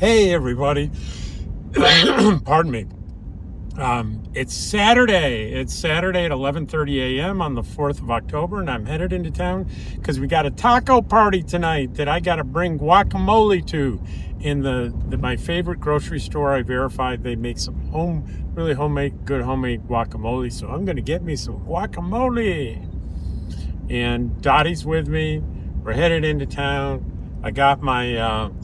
Hey everybody, pardon me. It's Saturday. It's Saturday at 11:30 a.m. on the 4th of October, and I'm headed into town because we got a taco party tonight that I got to bring guacamole to in my favorite grocery store. I verified they make some really good homemade guacamole, so I'm going to get me some guacamole. And Dottie's with me. We're headed into town. I got my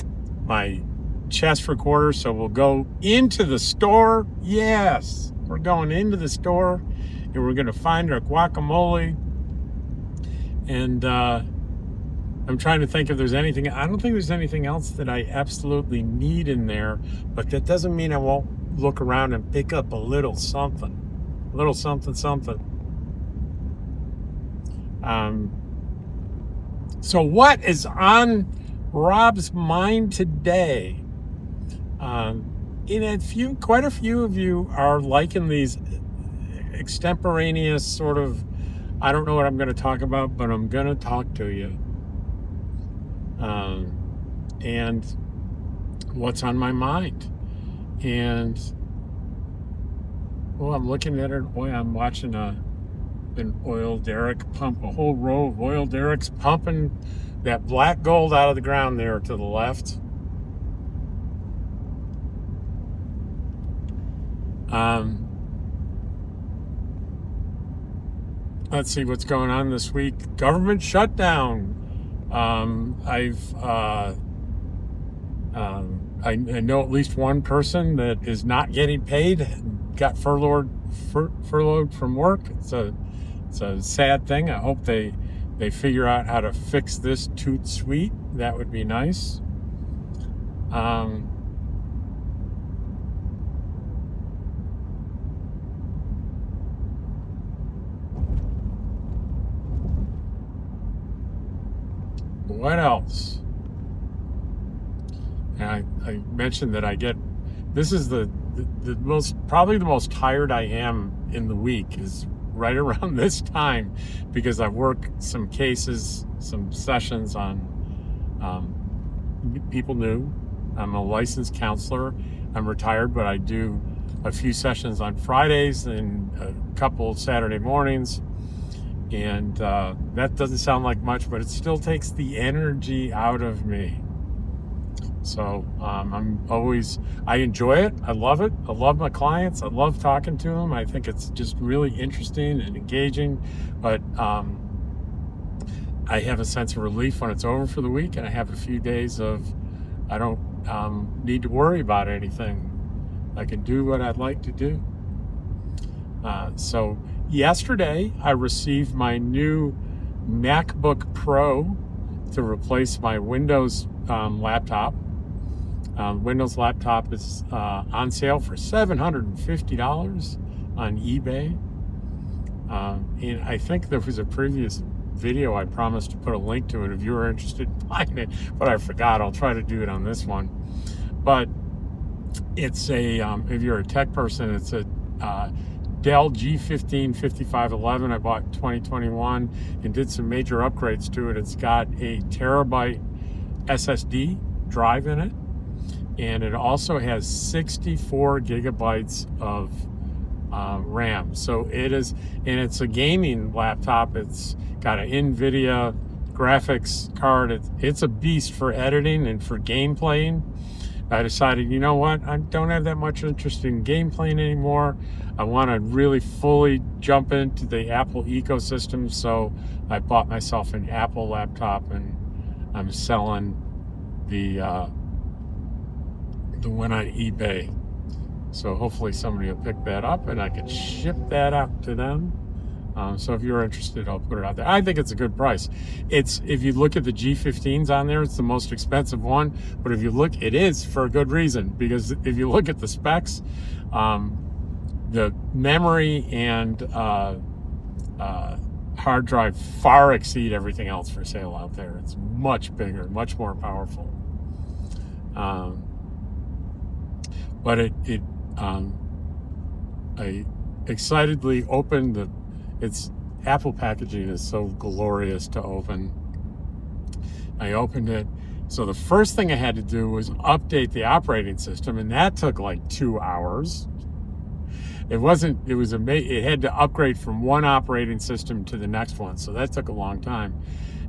chest recorder, so we'll go into the store. Yes, we're going into the store and we're going to find our guacamole. And I'm trying to think if there's anything. I don't think there's anything else that I absolutely need in there, but that doesn't mean I won't look around and pick up a little something. So what is on Rob's mind today? Quite a few of you are liking these extemporaneous sort of, I don't know what I'm going to talk about, but I'm going to talk to you. And what's on my mind. And, I'm looking at it. Boy, I'm watching an oil derrick pump, a whole row of oil derricks pumping that black gold out of the ground there to the left. Let's see what's going on this week. Government shutdown. I know at least one person that is not getting paid, got furloughed from work. It's a sad thing. I hope they figure out how to fix this toot sweet. That would be nice. What else? And I mentioned that this is probably the most tired I am in the week is right around this time, because I work some cases, some sessions on people new. I'm a licensed counselor. I'm retired, but I do a few sessions on Fridays and a couple Saturday mornings. And that doesn't sound like much, but it still takes the energy out of me. So I enjoy it. I love it. I love my clients. I love talking to them. I think it's just really interesting and engaging. But I have a sense of relief when it's over for the week, and I have a few days of I don't need to worry about anything. I can do what I'd like to do. So yesterday, I received my new MacBook Pro to replace my Windows laptop. Windows laptop is on sale for $750 on eBay. And I think there was a previous video I promised to put a link to it if you were interested in buying it, but I forgot. I'll try to do it on this one. But it's if you're a tech person, it's a Dell G15 5511. I bought 2021 and did some major upgrades to it. It's got a terabyte SSD drive in it, and it also has 64 gigabytes of RAM. So it's a gaming laptop. It's got an NVIDIA graphics card. It's a beast for editing and for game playing. I decided, you know what? I don't have that much interest in game playing anymore. I want to really fully jump into the Apple ecosystem. So I bought myself an Apple laptop, and I'm selling the one on eBay. So hopefully somebody will pick that up and I can ship that out to them. So if you're interested, I'll put it out there. I think it's a good price. If you look at the G15s on there, it's the most expensive one. But if you look, it is for a good reason, because if you look at the specs, the memory and hard drive far exceed everything else for sale out there. It's much bigger, much more powerful. But I excitedly opened its Apple packaging is so glorious to open. I opened it So the first thing I had to do was update the operating system, and that took like 2 hours. It had to upgrade from one operating system to the next one, so that took a long time.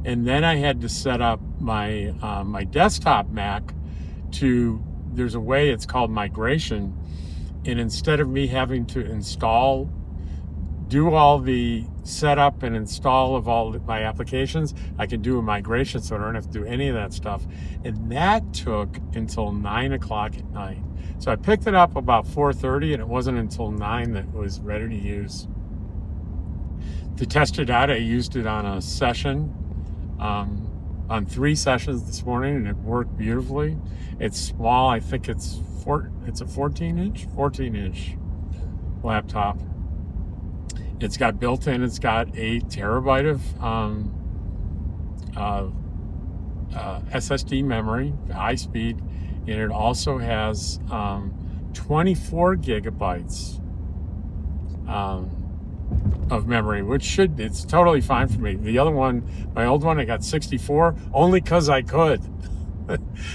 And then I had to set up my my desktop Mac to, there's a way, it's called migration, and instead of me having to do all the setup and install of all my applications, I can do a migration, so I don't have to do any of that stuff. And that took until 9 o'clock at night. So I picked it up about 4:30, and it wasn't until 9 that it was ready to use. To test it out, I used it on a session, on 3 sessions this morning, and it worked beautifully. It's small. I think it's a 14-inch laptop. It's got built-in, it's got 8 terabyte of SSD memory, high speed, and it also has 24 gigabytes of memory, it's totally fine for me. The other one, my old one, I got 64, only because I could.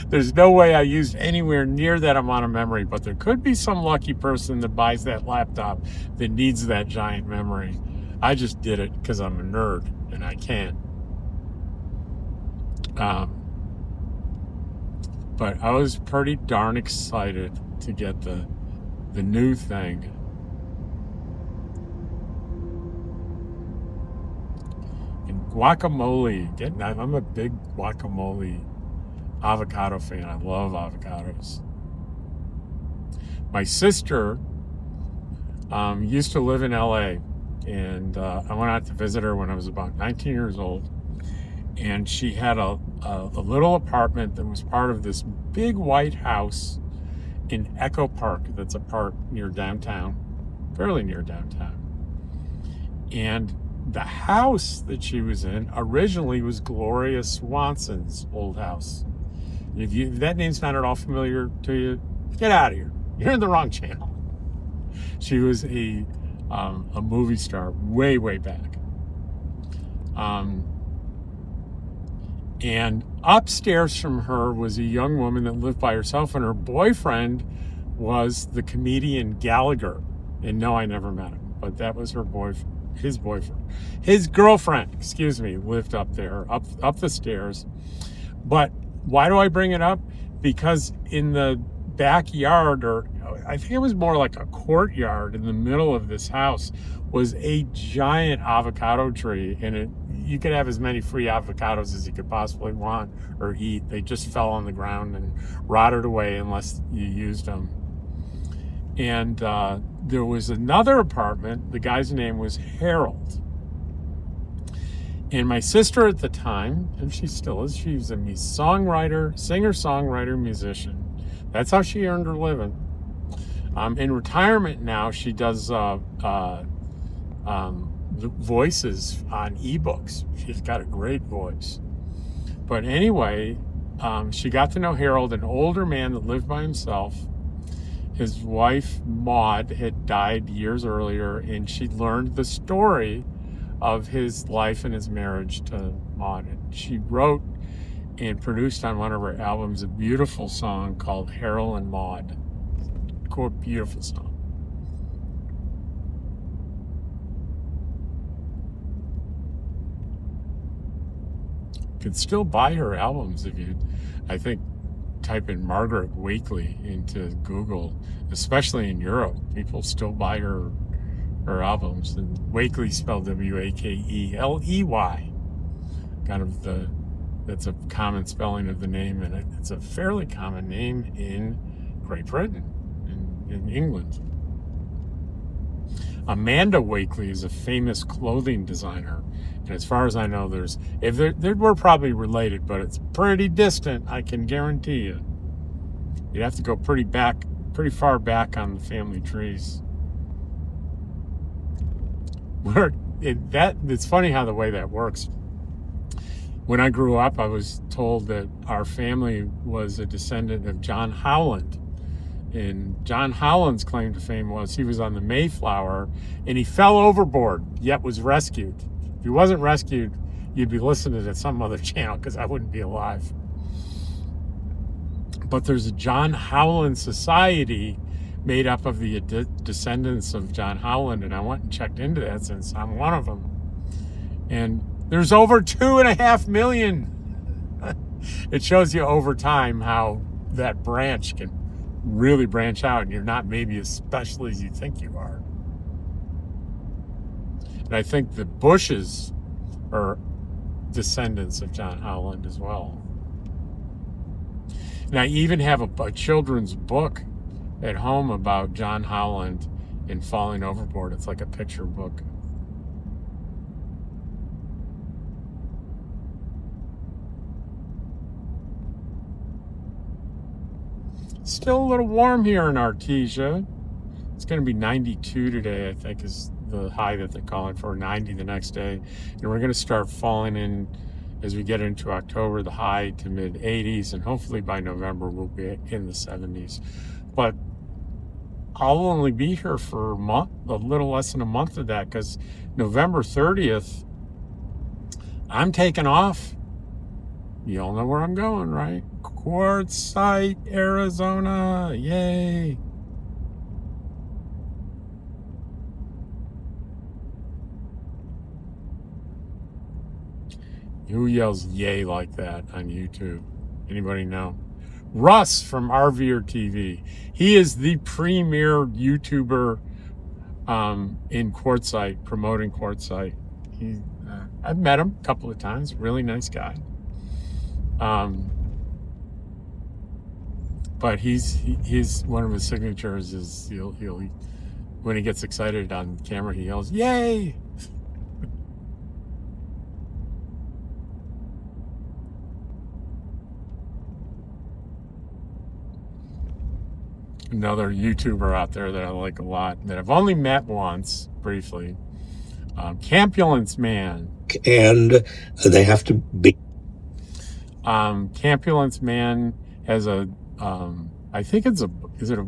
There's no way I used anywhere near that amount of memory, but there could be some lucky person that buys that laptop that needs that giant memory. I just did it because I'm a nerd and I can. But I was pretty darn excited to get the new thing. And guacamole, I'm a big guacamole avocado fan. I love avocados. My sister used to live in LA, and I went out to visit her when I was about 19 years old, and she had a little apartment that was part of this big white house in Echo Park, that's a park near downtown, fairly near downtown. And the house that she was in originally was Gloria Swanson's old house. If that name's not at all familiar to you, get out of here. You're in the wrong channel. She was a movie star way back. And upstairs from her was a young woman that lived by herself, and her boyfriend was the comedian Gallagher. And no, I never met him, but that was his girlfriend, lived up there, up the stairs. But why do I bring it up? Because in the backyard, or I think it was more like a courtyard in the middle of this house, was a giant avocado tree, and you could have as many free avocados as you could possibly want or eat. They just fell on the ground and rotted away unless you used them. And there was another apartment. The guy's name was Harold. And my sister at the time, and she still is, she was a singer-songwriter, musician. That's how she earned her living. In retirement now, she does voices on ebooks. She's got a great voice. But anyway, she got to know Harold, an older man that lived by himself. His wife, Maud, had died years earlier, and she learned the story of his life and his marriage to Maud. And she wrote and produced on one of her albums a beautiful song called Harold and Maud. Quote, beautiful song. You can still buy her albums if you, I think, type in Margaret Wakely into Google, especially in Europe. People still buy her albums, and Wakely spelled Wakeley, that's a common spelling of the name, and it's a fairly common name in Great Britain, in England. Amanda Wakely is a famous clothing designer, and as far as I know, we're probably related, but it's pretty distant, I can guarantee you. You'd have to go pretty far back on the family trees. It's funny how the way that works. When I grew up, I was told that our family was a descendant of John Howland. And John Howland's claim to fame was he was on the Mayflower and he fell overboard, yet was rescued. If he wasn't rescued, you'd be listening to some other channel because I wouldn't be alive. But anyway, John Howland, he was a famous clothing designer, and as far as I know, there's if there'd we're probably related, but it's pretty distant, I can guarantee you. You'd have to go pretty far back on the family trees. When I grew up, I was told that our family was a descendant of John Howland. And John Howland's claim to fame was he was on the Mayflower, yet was rescued. If he wasn't rescued, you'd be listening to some other channel because I wouldn't be alive. But there's a John Howland Society made up of the descendants of John Howland, and I went and checked into that since I'm one of them. And there's over 2.5 million. It shows you over time how that branch can really branch out, and you're not maybe as special as you think you are. And I think the Bushes are descendants of John Howland as well. And I even have a children's book at home about John Howland and falling overboard. It's like a picture book. Still a little warm here in Artesia. It's going to be 92 today, I think, is the high that they're calling for, 90 the next day. And we're going to start falling in as we get into October, the high to mid 80s, and hopefully by November we'll be in the 70s. But I'll only be here for a little less than a month of that, because November 30th, I'm taking off. You all know where I'm going, right? Quartzsite, Arizona. Yay. Who yells yay like that on YouTube? Anybody know? Russ from RVer TV. He is the premier YouTuber in Quartzsite, promoting Quartzsite. I've met him a couple of times. Really nice guy. But he's one of his signatures is he'll when he gets excited on camera, he yells yay. Another YouTuber out there that I like a lot, that I've only met once briefly, Campulence Man. And they have to be. Campulence Man has a, I think it's is it a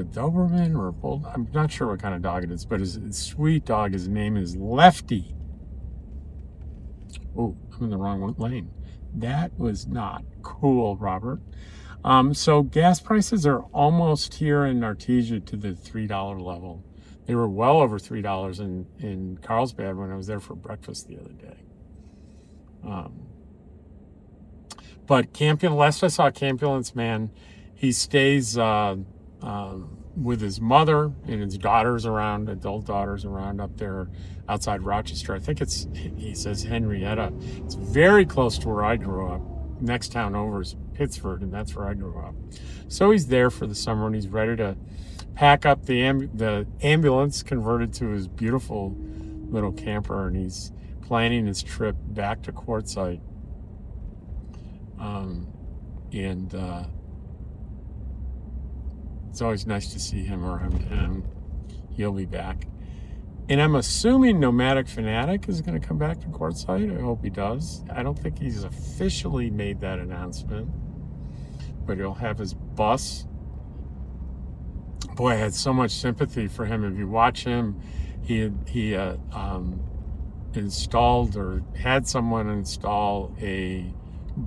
Doberman or a bull? I'm not sure what kind of dog it is, but his sweet dog, his name is Lefty. Oh, I'm in the wrong lane. That was not cool, Robert. So gas prices are almost here in Artesia to the $3 level. They were well over $3 in Carlsbad when I was there for breakfast the other day. But last I saw Campulence Man, he stays with his mother and his daughters around, adult daughters around up there outside Rochester. I think he says Henrietta. It's very close to where I grew up. Next town over is Pittsford, and that's where I grew up. So he's there for the summer, and he's ready to pack up the ambulance converted to his beautiful little camper, and he's planning his trip back to Quartzsite. It's always nice to see him around town. He'll be back. And I'm assuming Nomadic Fanatic is going to come back to Quartzsite. I hope he does. I don't think he's officially made that announcement, but he'll have his bus. Boy, I had so much sympathy for him. If you watch him, he installed or had someone install a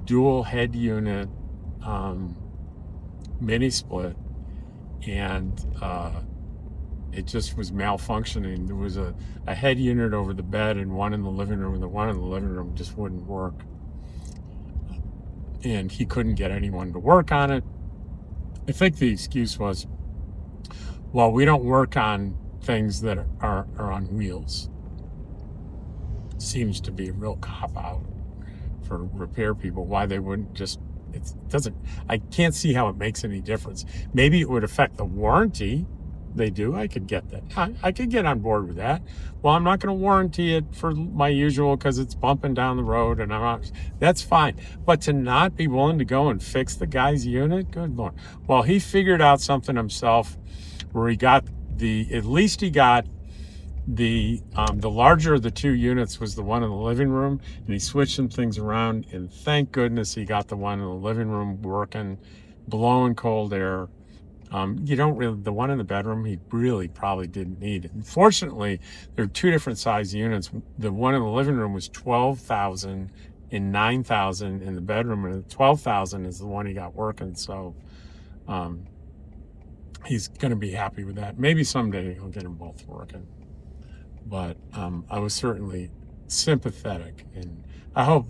dual head unit mini split, and it just was malfunctioning. There was a head unit over the bed and one in the living room, and the one in the living room just wouldn't work. And he couldn't get anyone to work on it. I think the excuse was, well, we don't work on things that are on wheels. Seems to be a real cop-out for repair people, why they wouldn't just, I can't see how it makes any difference. Maybe it would affect the warranty. They do. I could get that. I could get on board with that. Well, I'm not going to warranty it for my usual because it's bumping down the road, and that's fine. But to not be willing to go and fix the guy's unit, good Lord. Well, he figured out something himself where he got the larger of the two units was the one in the living room, and he switched some things around, and thank goodness he got the one in the living room working, blowing cold air. The one in the bedroom, he really probably didn't need it. Unfortunately, there are two different size units. The one in the living room was 12,000 and 9,000 in the bedroom, and 12,000 is the one he got working. So he's going to be happy with that. Maybe someday he'll get them both working. But I was certainly sympathetic, and I hope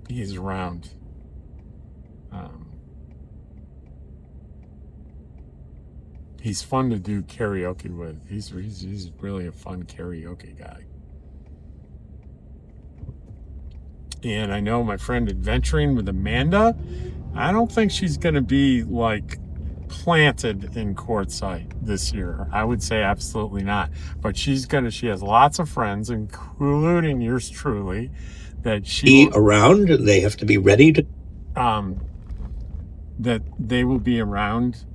he's around. He's fun to do karaoke with. He's really a fun karaoke guy. And I know my friend adventuring with Amanda, I don't think she's going to be like planted in Quartzsite this year. I would say absolutely not. But she has lots of friends, including yours truly, that she Be around. They have to be ready to. That they will be around.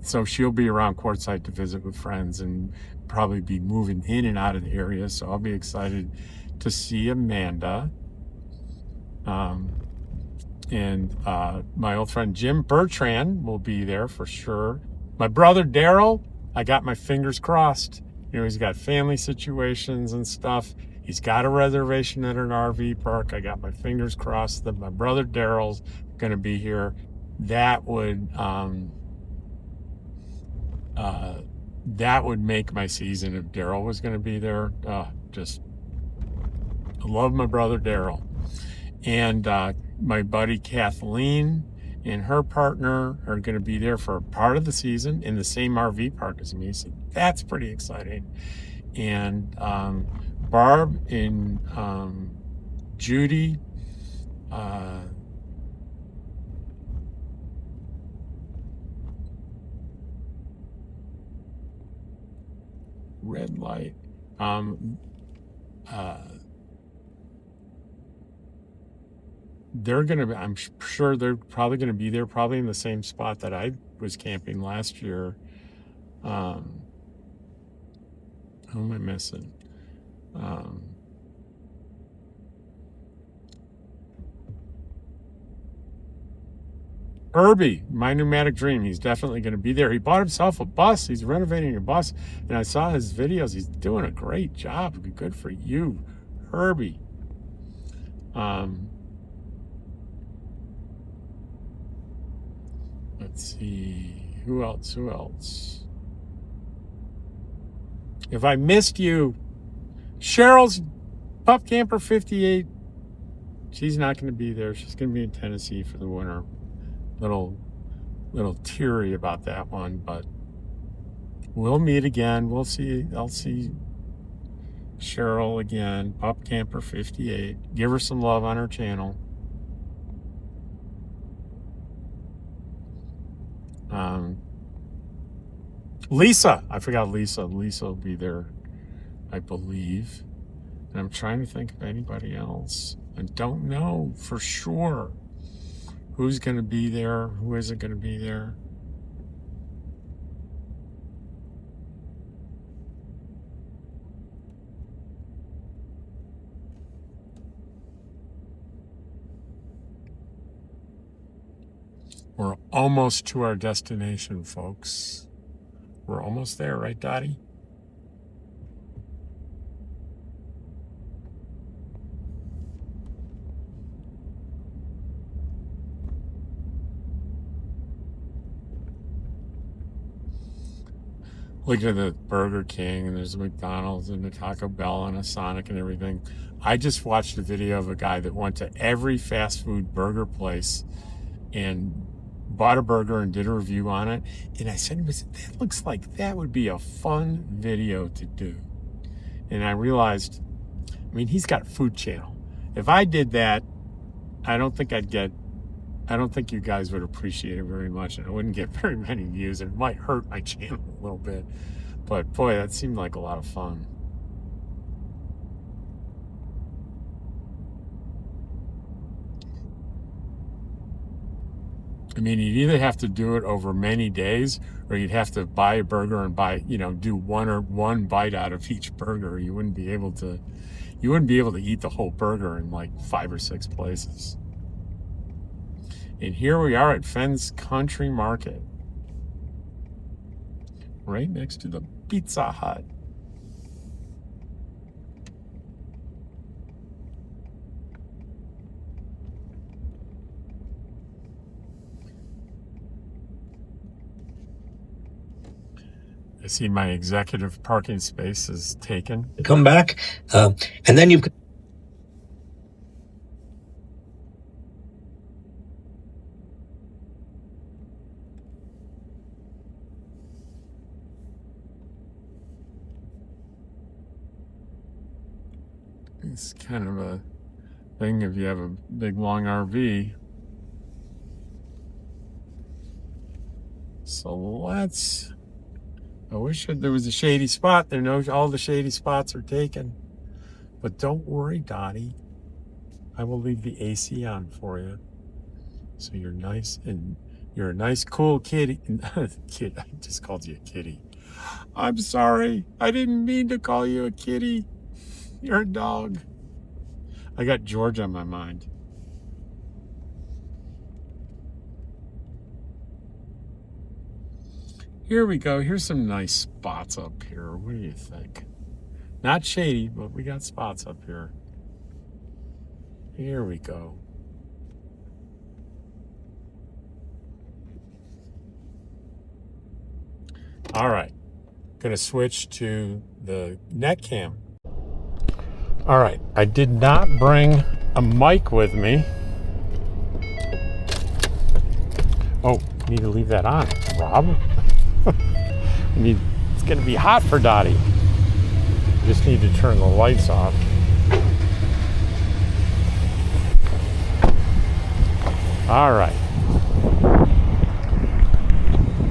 So she'll be around Quartzsite to visit with friends and probably be moving in and out of the area. So I'll be excited to see Amanda. And my old friend Jim Bertrand will be there for sure. My brother Daryl, I got my fingers crossed. You know, he's got family situations and stuff. He's got a reservation at an RV park. I got my fingers crossed that my brother Daryl's going to be here. That would make my season if Daryl was going to be there. I love my brother Daryl. And my buddy Kathleen and her partner are going to be there for a part of the season in the same RV park as me. So that's pretty exciting. And Barb and Judy, red light. I'm sure they're probably going to be there, probably in the same spot that I was camping last year. Who am I missing? Herbie, my nomadic dream. He's definitely going to be there. He bought himself a bus. He's renovating a bus. And I saw his videos. He's doing a great job. Good for you, Herbie. Let's see. Who else? If I missed you, Cheryl's Pup Camper 58. She's not going to be there. She's going to be in Tennessee for the winter. Little teary about that one, but we'll meet again. We'll see. I'll see Cheryl again. Pup Camper 58. Give her some love on her channel. Lisa, I forgot Lisa. Lisa will be there, I believe. And I'm trying to think of anybody else. I don't know for sure who's going to be there, who isn't going to be there. We're almost to our destination, folks. We're almost there, right, Dottie? Look at the Burger King, and there's a McDonald's and a Taco Bell and a Sonic and everything. I just watched a video of a guy that went to every fast food burger place and bought a burger and did a review on it. And I said to him, that looks like that would be a fun video to do. And I realized, I mean, he's got a food channel. If I did that, I don't think you guys would appreciate it very much, and I wouldn't get very many views. It might hurt my channel a little bit. But boy, that seemed like a lot of fun. I mean, you'd either have to do it over many days, or you'd have to buy a burger and do one bite out of each burger. You wouldn't be able to eat the whole burger in like 5 or 6 places. And here we are at Fenn's Country Market, right next to the Pizza Hut. see my executive parking space is taken. come back, and then you've It's kind of a thing if you have a big long RV. So I wish there was a shady spot. There, no, all the shady spots are taken. But don't worry, Dottie. I will leave the AC on for you. So you're nice and you're a nice, cool kitty. Kid, I just called you a kitty. I'm sorry. I didn't mean to call you a kitty. You're a dog. I got George on my mind. Here we go. Here's some nice spots up here. What do you think? Not shady, but we got spots up here. Here we go. All right. Gonna switch to the net cam. All right. I did not bring a mic with me. Oh, need to leave that on, Rob. It's gonna be hot for Dottie. Just need to turn the lights off. All right.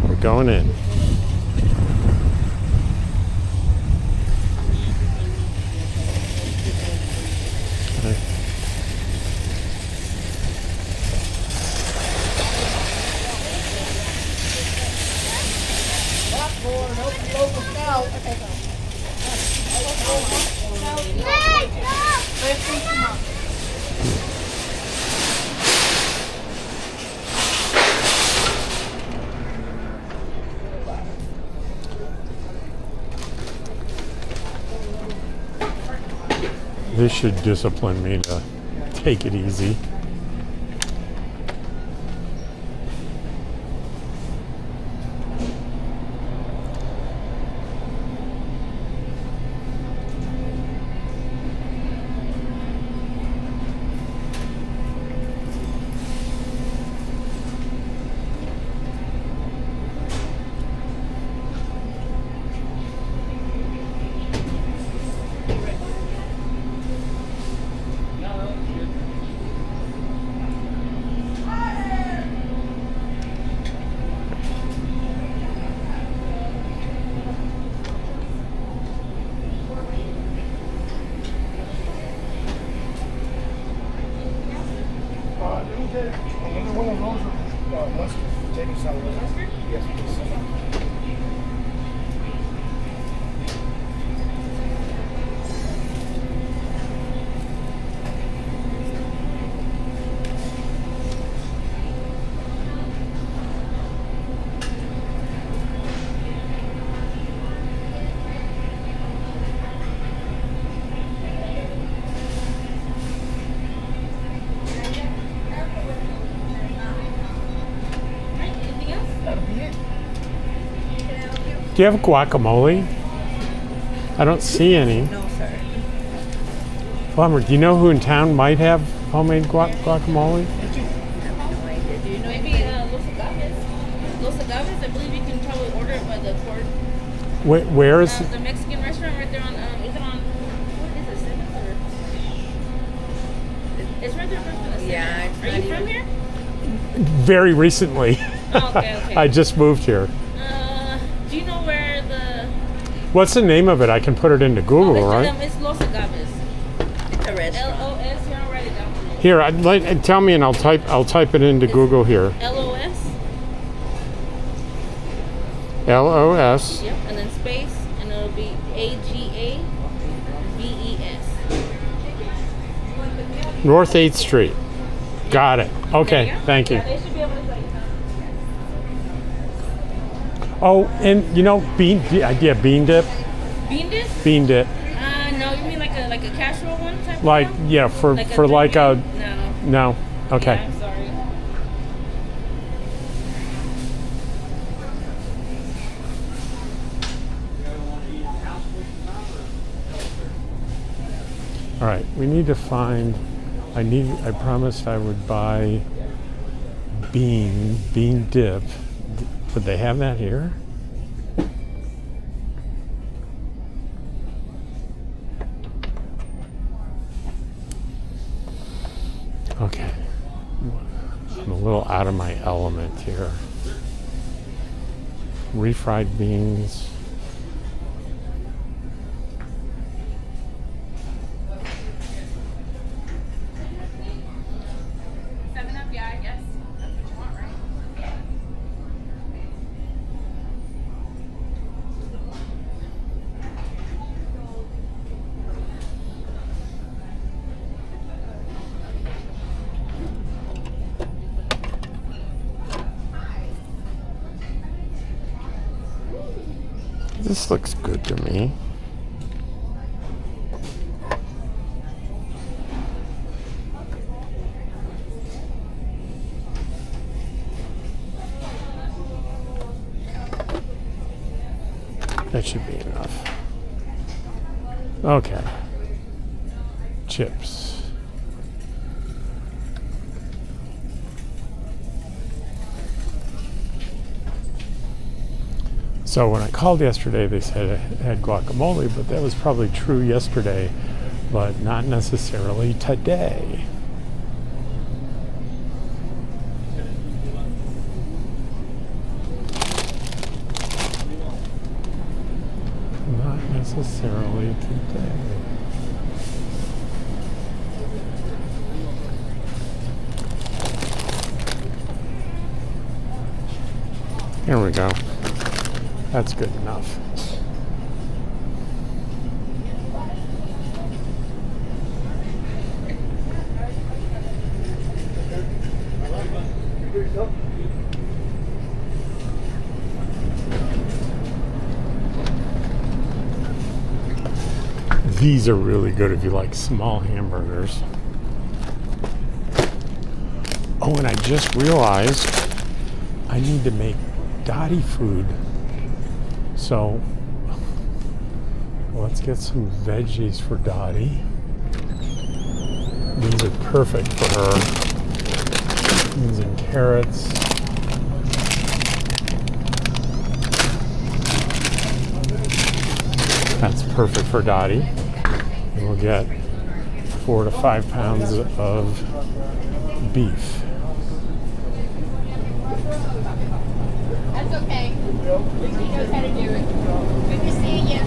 We're going in. This should discipline me to take it easy. Another one of those or mustard? Potato salad. Mustard? Yes, please. Do you have guacamole? I don't see any. No, sir. Plumber, do you know who in town might have homemade guacamole? No idea. Do you know Maybe Los Agaves. Los Agaves, I believe you can probably order it by the port. Where is The Mexican restaurant right there on, is it on, what is it, 7th or? It's right there from the 7th. Yeah, it's Are not you from even- here? very recently? Oh, okay. I just moved here. Do you know where the... What's the name of it? I can put it into Google, right? It's Los Agaves. It's a restaurant. L-O-S, here, I'll write it down for you. Here, tell me, and I'll type it into Google here. L-O-S, LOS. yep, and then space, and it'll be A-G-A-V-E-S. North 8th Street. Got it. Okay, There go. thank you. Yeah, they should be able to tell you. Oh, and you know, bean dip. Bean dip? Bean dip. No, you mean like a casserole one type of Like, one? yeah, for like a, No. no, okay. Yeah, I'm sorry. All right, we need to find. I promised I would buy bean dip. Would they have that here? Okay. I'm a little out of my element here. Refried beans. This looks good to me. That should be enough. Okay. Chips. So when I called yesterday, they said it had guacamole, but that was probably true yesterday, but not necessarily today. Not necessarily today. Here we go. That's good enough. These are really good if you like small hamburgers. Oh, and I just realized I need to make Dottie food. So let's get some veggies for Dottie. These are perfect for her. Beans and carrots. That's perfect for Dottie. And we'll get 4 to 5 pounds of beef. That's okay. He knows how to do it. Good to see you.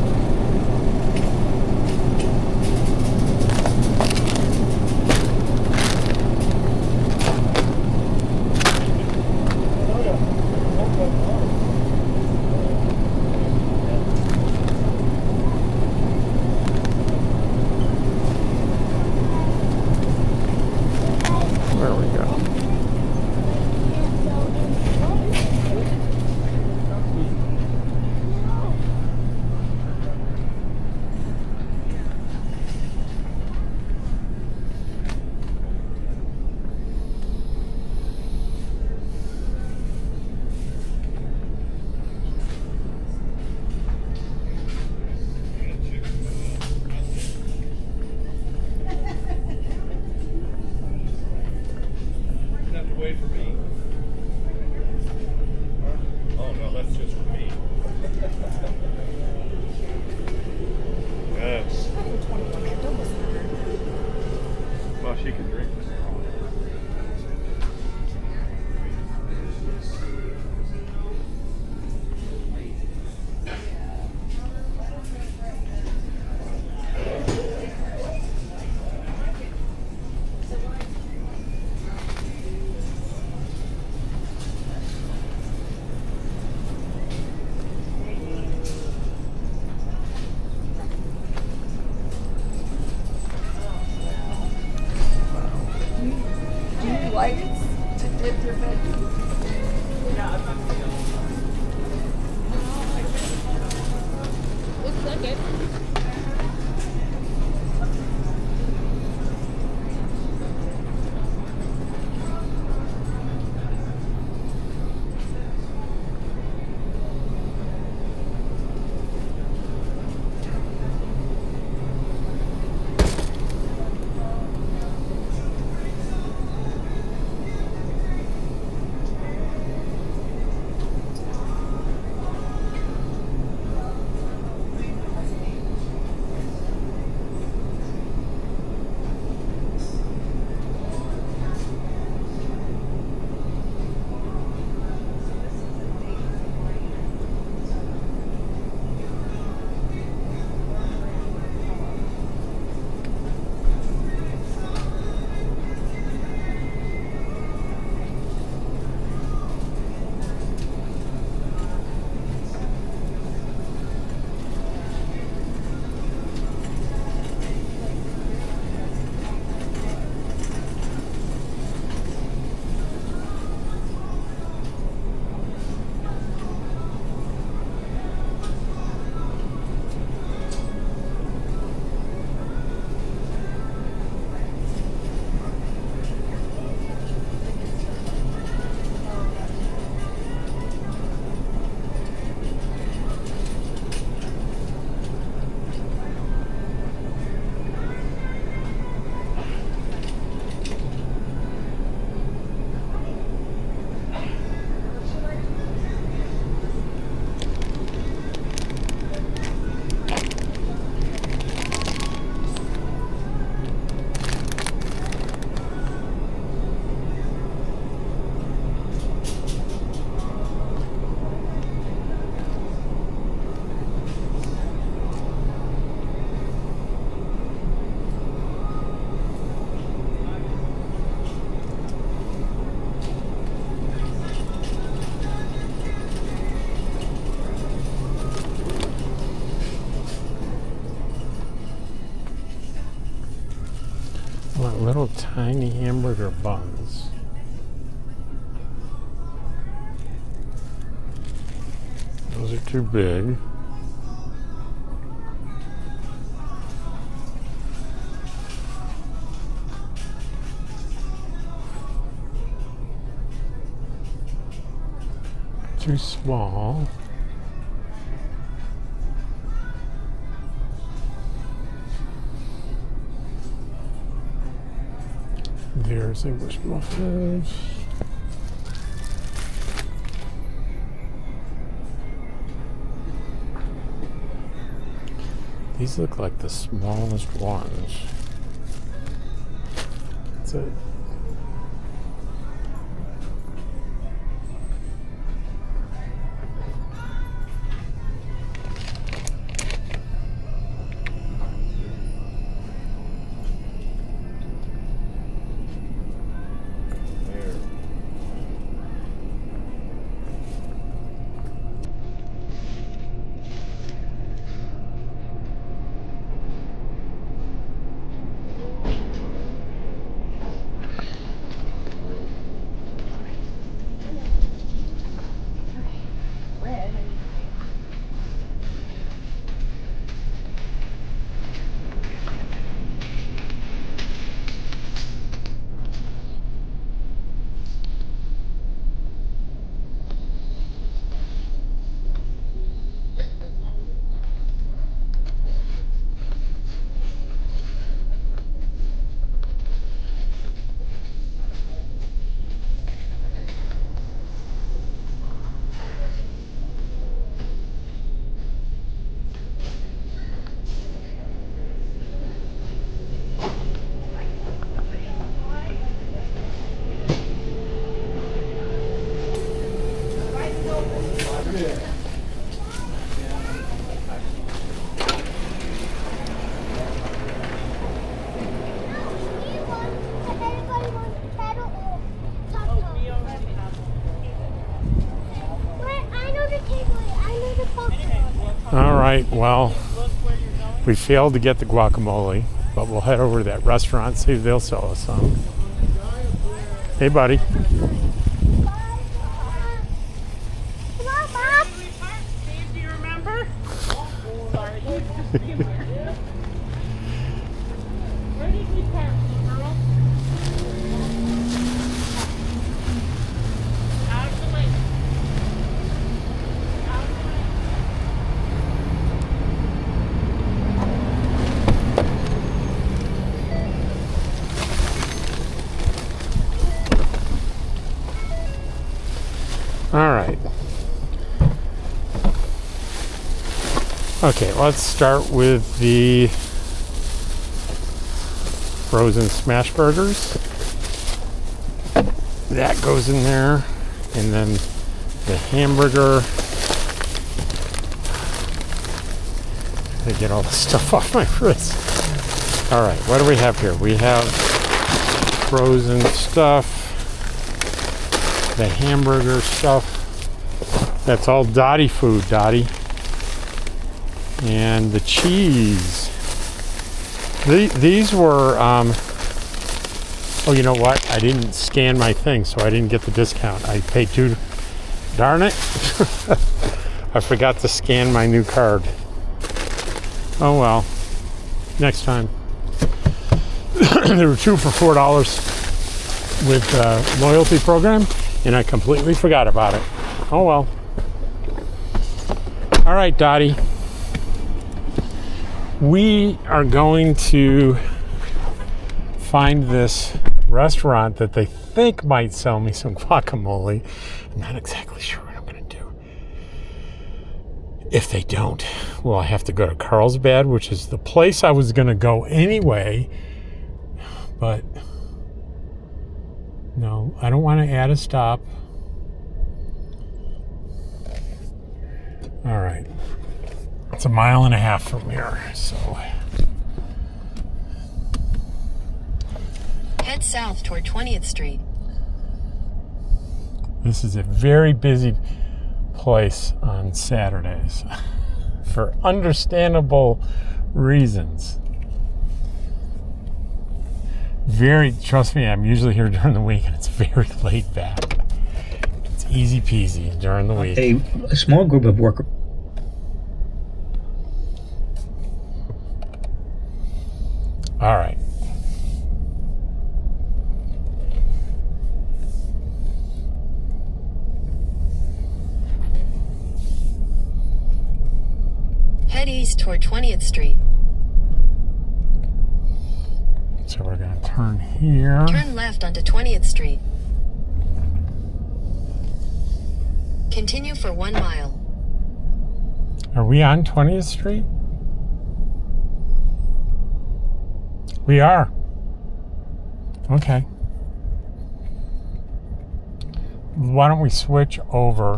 There we go. Wait for me. Oh no, that's just for me. Yes. Well, she can drink this. Like to dip your veggies? Looks like it. Little tiny hamburger buns. Those are too big. Too small. There's English muffins. These look like the smallest ones. That's it. All right, well, we failed to get the guacamole, but we'll head over to that restaurant, see if they'll sell us some. Hey, buddy. Come on, Bob. Steve, do you remember? Sorry. Where did we park, girl? Out of the way. Out of the way. All right. Okay, let's start with the frozen smash burgers. That goes in there. And then the hamburger. I get all the stuff off my wrist. All right, what do we have here? We have frozen stuff. The hamburger stuff. That's all Dottie food, Dottie. And the cheese. These were, oh, you know what? I didn't scan my thing, so I didn't get the discount. I paid darn it. I forgot to scan my new card. Oh well, next time. There were 2 for $4 with loyalty program, and I completely forgot about it. Oh well. All right, Dottie. We are going to find this restaurant that they think might sell me some guacamole. I'm not exactly sure what I'm going to do. If they don't, well, I have to go to Carlsbad, which is the place I was going to go anyway. But no, I don't want to add a stop. All right. It's a 1.5 miles from here, so. Head south toward 20th Street. This is a very busy place on Saturdays for understandable reasons. trust me, I'm usually here during the week and it's very laid back. It's easy peasy during the week. A small group of workers. All right. Head east toward 20th Street. So we're going to turn here. Turn left onto 20th Street. Continue for 1 mile. Are we on 20th Street? We are. Okay. Why don't we switch over?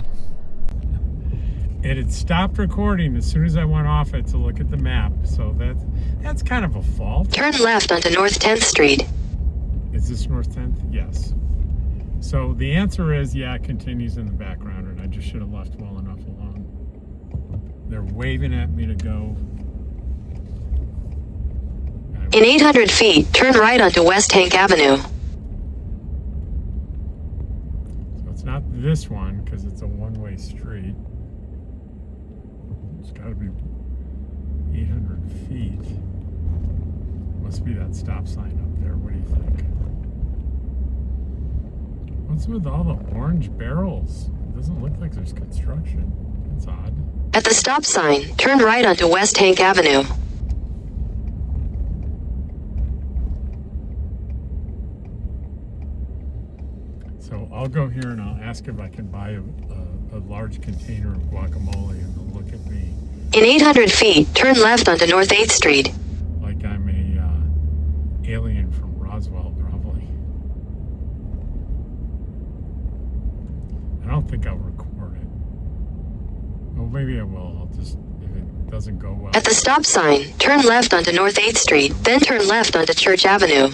It had stopped recording as soon as I went off it to look at the map, so that's kind of a fault. Turn left onto North 10th Street. Is this North 10th? Yes. So the answer is, yeah, it continues in the background, and I just should have left well enough alone. They're waving at me to go. In 800 feet, turn right onto West Hank Avenue. So it's not this one, because it's a one-way street. It's got to be 800 feet. Must be that stop sign up there. What do you think? What's with all the orange barrels? It doesn't look like there's construction. That's odd. At the stop sign, turn right onto West Hank Avenue. So I'll go here and I'll ask if I can buy a large container of guacamole, and they'll look at me In 800 feet, turn left onto North 8th Street. like I'm a alien from Roswell, probably. I don't think I'll record it. Well, maybe I will. I'll just, if it doesn't go well. At the stop sign, turn left onto North 8th Street, then turn left onto Church Avenue.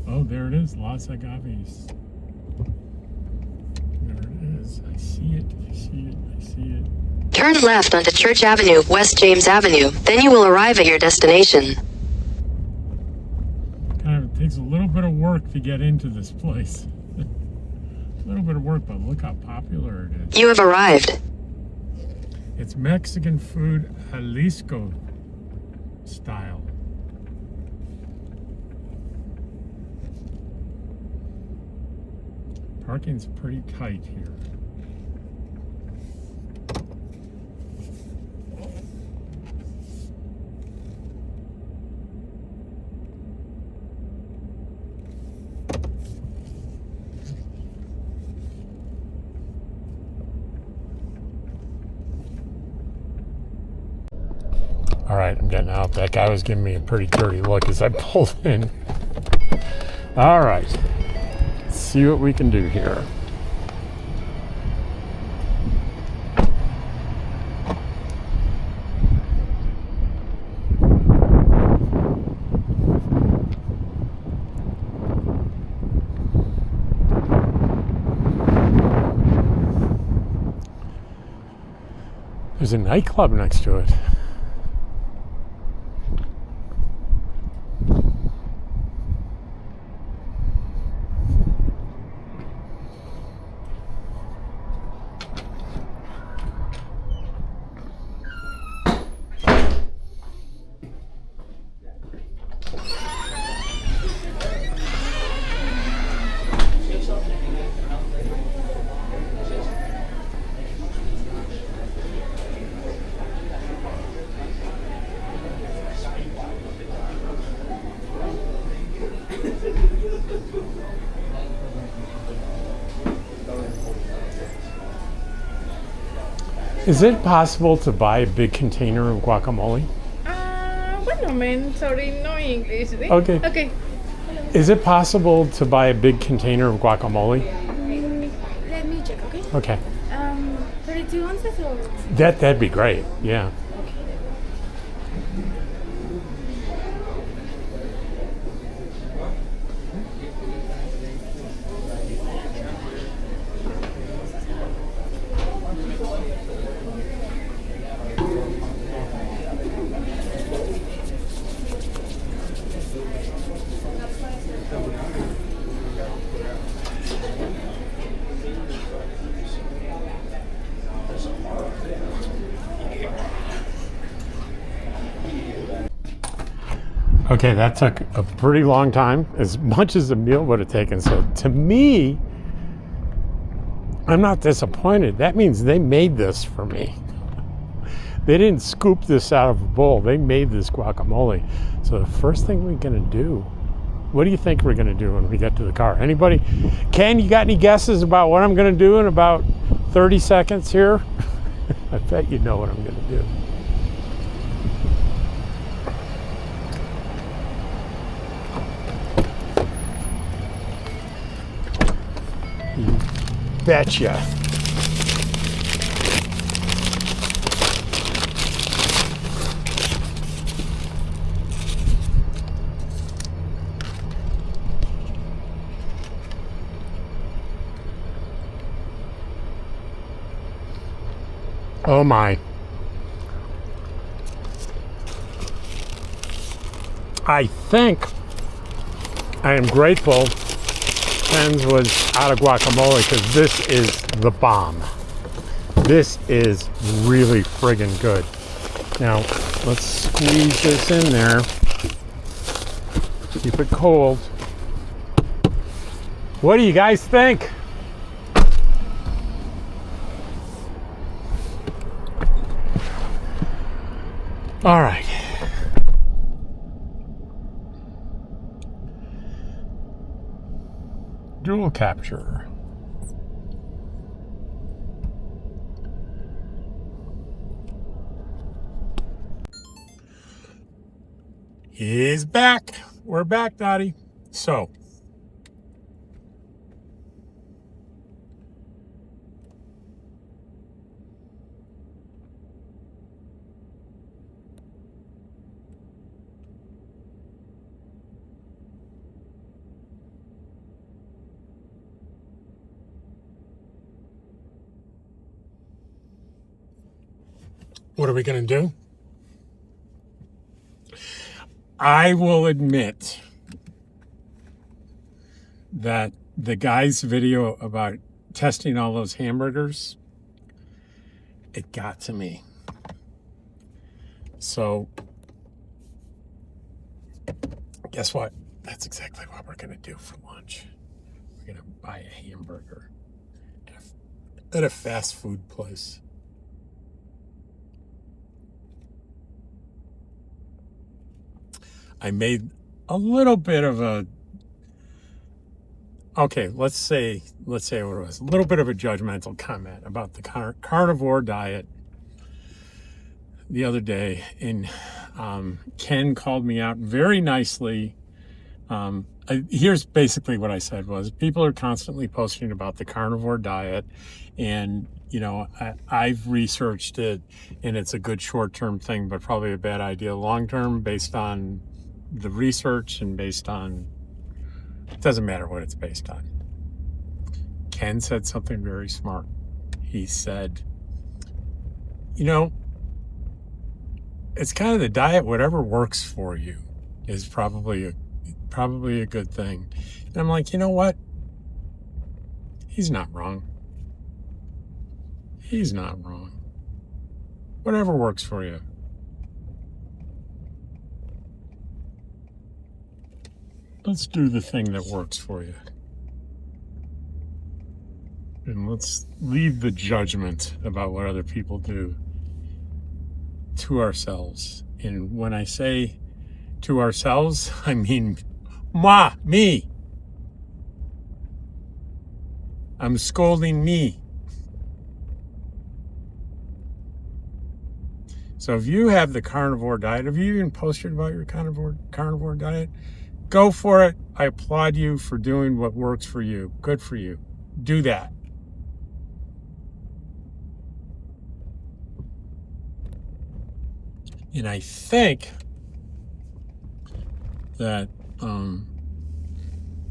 Oh, there it is, Los Agaves. There it is. I see it. I see it. I see it. Turn left onto Church Avenue, West James Avenue, then you will arrive at your destination. Kind of, it takes a little bit of work to get into this place. A little bit of work, but look how popular it is. You have arrived. It's Mexican food, Jalisco style. Parking's pretty tight here. All right, I'm getting out. That guy was giving me a pretty dirty look as I pulled in. All right. See what we can do here. There's a nightclub next to it. Is it possible to buy a big container of guacamole? One moment, sorry, no English. Okay. Okay. Is it possible to buy a big container of guacamole? Let me check, okay? Okay. 32 ounces or? That'd be great. Yeah. Okay, that took a pretty long time, as much as the meal would have taken. So to me, I'm not disappointed. That means they made this for me. They didn't scoop this out of a bowl. They made this guacamole. So the first thing we're gonna do, what do you think we're gonna do when we get to the car? Anybody? Ken, you got any guesses about what I'm gonna do in about 30 seconds here? I bet you know what I'm gonna do. You betcha. Oh my. I think I am grateful Ken's was out of guacamole because this is the bomb. This is really friggin' good. Now, let's squeeze this in there. Keep it cold. What do you guys think? All right. Dual capture. He's back. We're back, Dottie. So, what are we going to do? I will admit that the guy's video about testing all those hamburgers, it got to me. So, guess what? That's exactly what we're going to do for lunch. We're going to buy a hamburger at a fast food place. I made a little bit of a, okay, let's say what it was, a little bit of a judgmental comment about the carnivore diet the other day, and Ken called me out very nicely. Here's basically what I said was, people are constantly posting about the carnivore diet, and you know, I've researched it, and it's a good short-term thing, but probably a bad idea long-term based on the research and based on, it doesn't matter what it's based on. Ken said something very smart. He said, you know, it's kind of the diet, whatever works for you is probably a good thing. And I'm like, you know what? He's not wrong. He's not wrong. Whatever works for you. Let's do the thing that works for you. And let's leave the judgment about what other people do to ourselves. And when I say to ourselves, I mean me. I'm scolding me. So if you have the carnivore diet, have you even posted about your carnivore diet? Go for it. I applaud you for doing what works for you. Good for you. Do that. And I think that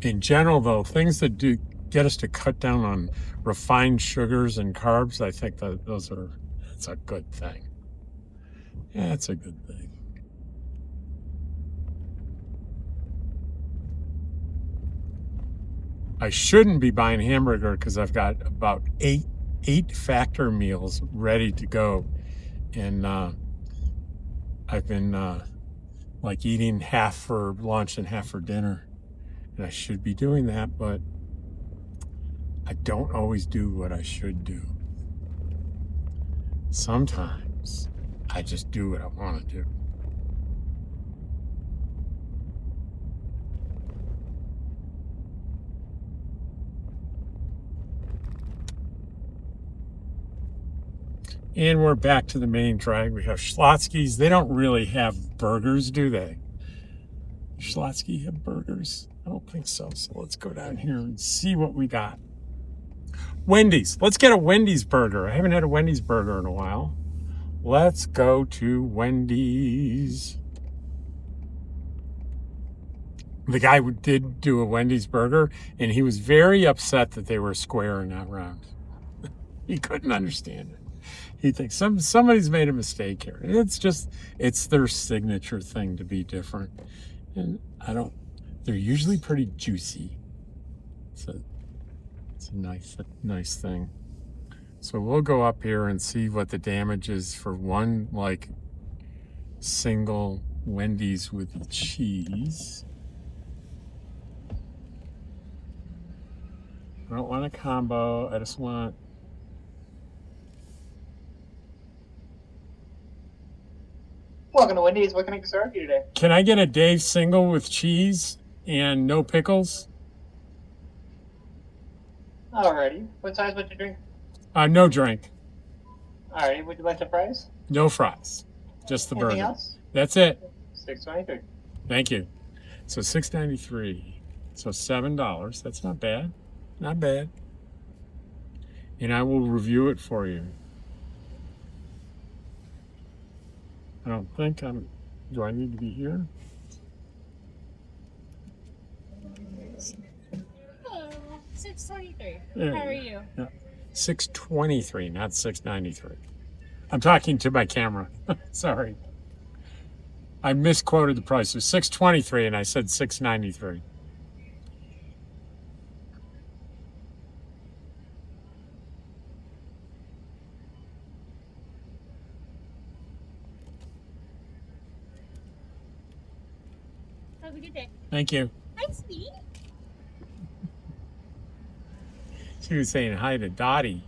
in general, though, things that do get us to cut down on refined sugars and carbs, I think that it's a good thing. Yeah, it's a good thing. I shouldn't be buying hamburger because I've got about eight factor meals ready to go, and I've been like eating half for lunch and half for dinner. And I should be doing that, but I don't always do what I should do. Sometimes I just do what I want to do. And we're back to the main drag. We have Schlotzsky's. They don't really have burgers, do they? Schlotzsky have burgers? I don't think so. So let's go down here and see what we got. Wendy's. Let's get a Wendy's burger. I haven't had a Wendy's burger in a while. Let's go to Wendy's. The guy did do a Wendy's burger, and he was very upset that they were square and not round. He couldn't understand it. He thinks somebody's made a mistake here. It's their signature thing to be different. And they're usually pretty juicy. It's a nice thing. So we'll go up here and see what the damage is for one like single Wendy's with the cheese. I don't want a combo. I just want Welcome to Wendy's. What can I serve you today? Can I get a Dave single with cheese and no pickles? Alrighty. What size would you drink? No drink. Alrighty. Would you like some fries? No fries. Just the burger. Anything else? That's it. $6.23. Thank you. So $6.93. So $7. That's not bad. Not bad. And I will review it for you. I don't think do I need to be here? Hello, 623. Yeah. How are you? Yeah. 623, not 693. I'm talking to my camera. Sorry. I misquoted the price. It was 623 and I said 693. Have a good day. Thank you. Hi, sweetie. She was saying hi to Dottie.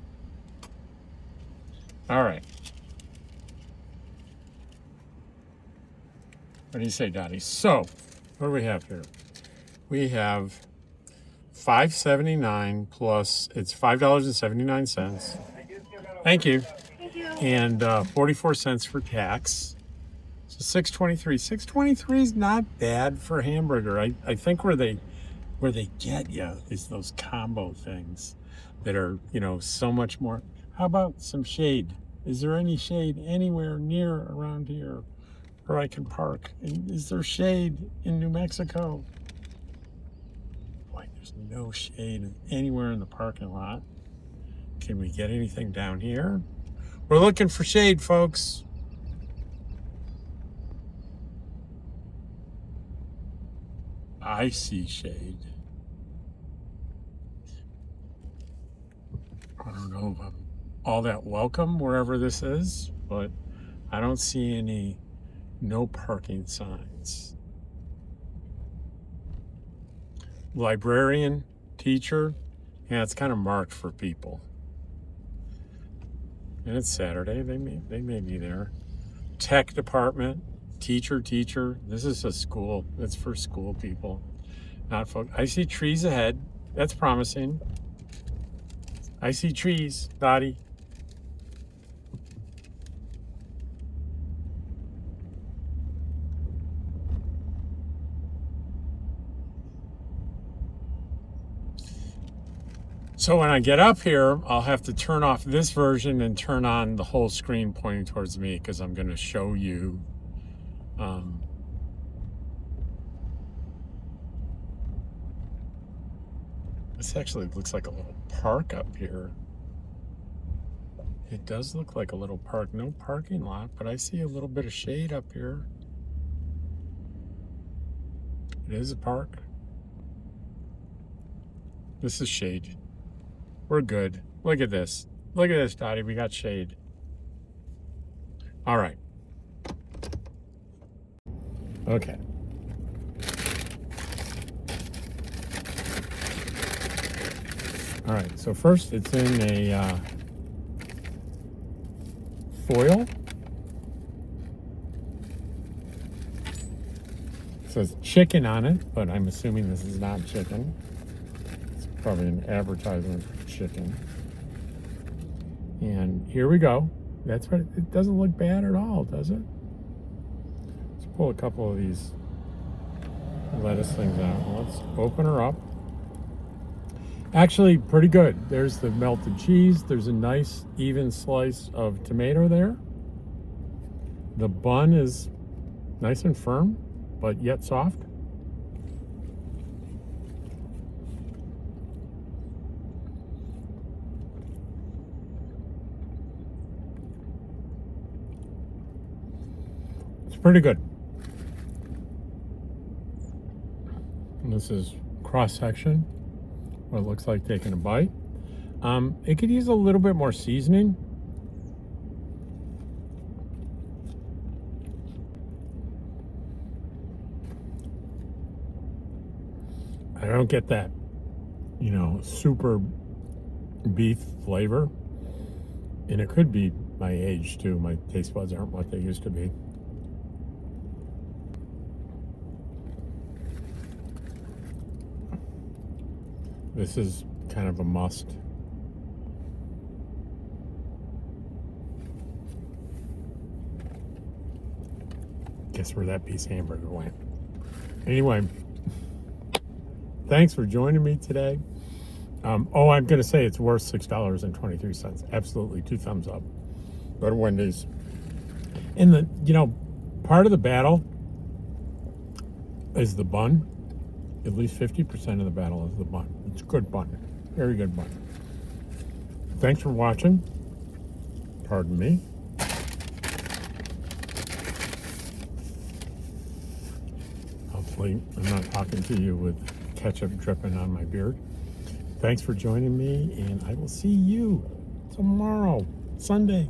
All right. What do you say, Dottie? So, what do we have here? We have $5.79 plus, it's $5.79. Thank you. Thank you. And 44 cents for tax. So $6.23. $6.23 is not bad for a hamburger. I think where they get you is those combo things that are, so much more. How about some shade? Is there any shade anywhere near around here where I can park? And is there shade in New Mexico? Boy, there's no shade anywhere in the parking lot. Can we get anything down here? We're looking for shade, folks. I see shade. I don't know if I'm all that welcome wherever this is, but I don't see any no parking signs. Librarian, teacher, yeah, it's kind of marked for people. And it's Saturday, they may be there. Tech department, teacher. This is a school. It's for school people, not folks. I see trees ahead. That's promising. I see trees, Dottie. So when I get up here, I'll have to turn off this version and turn on the whole screen pointing towards me because I'm going to show you this actually looks like a little park up here. It does look like a little park. No parking lot, but I see a little bit of shade up here. It is a park. This is shade. We're good. Look at this. Look at this, Dottie. We got shade. All right. Okay. All right, so first it's in a foil. It says chicken on it, but I'm assuming this is not chicken. It's probably an advertisement for chicken. And here we go. That's right. It doesn't look bad at all, does it? Let's pull a couple of these lettuce things out. Let's open her up. Actually, pretty good. There's the melted cheese. There's a nice even slice of tomato there. The bun is nice and firm, but yet soft. It's pretty good. And this is cross section. What it looks like taking a bite. It could use a little bit more seasoning. I don't get that, you know, super beef flavor. And it could be my age too. My taste buds aren't what they used to be. This is kind of a must. Guess where that piece of hamburger went. Anyway, thanks for joining me today. I'm going to say it's worth $6.23. Absolutely, 2 thumbs up. Go to Wendy's. And part of the battle is the bun. At least 50% of the battle is the bun. It's a good bun. Very good bun. Thanks for watching. Pardon me. Hopefully I'm not talking to you with ketchup dripping on my beard. Thanks for joining me, and I will see you tomorrow, Sunday.